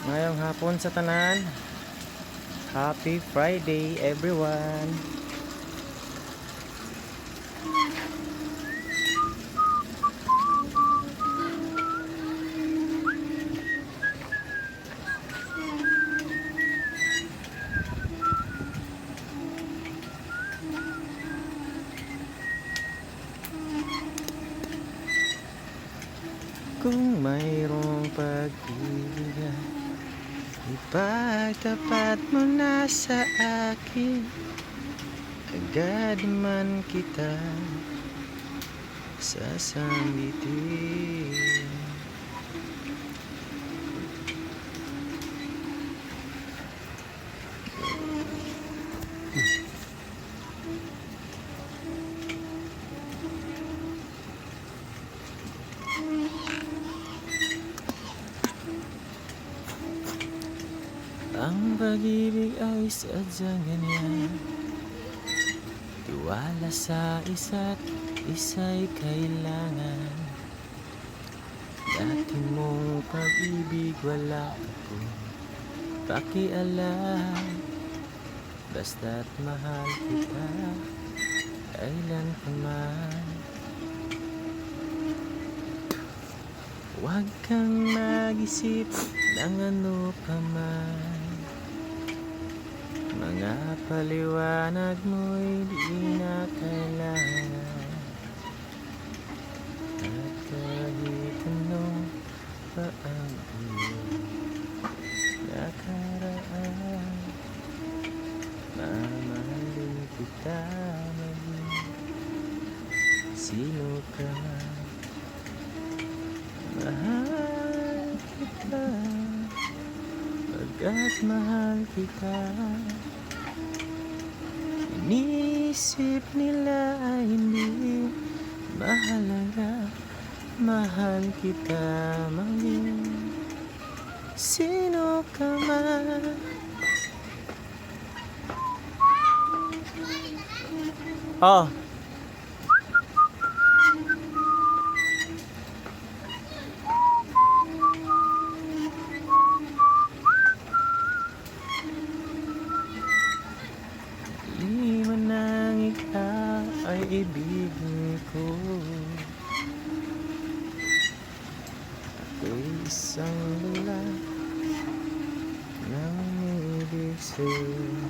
Ngayong hapon sa tanan. Happy Friday everyone. Kung mayroong pag-ibig, ipagtapat mo na sa akin, agad man kita sasambitin. Ang pag-ibig ay sadyang ganyan, tiwala sa isa't isa'y kailangan. Dati mong pag-ibig wala akong pakialam, basta't mahal kita kailan pa man. Huwag kang mag-isip ng ano pa man, mga paliwanag mo'y di na kailangan. At kahit anong pa ang iyong nakaraan, mamahalin kita maging sino ka man. Mahal kita pagkat mahal kita. Inisip nila ay hindi mahalaga, mahal kita maging sino ka man. Oh, di man ang ikaw ay ibigin ko, ako'y isang lula nang ibig sa'yo.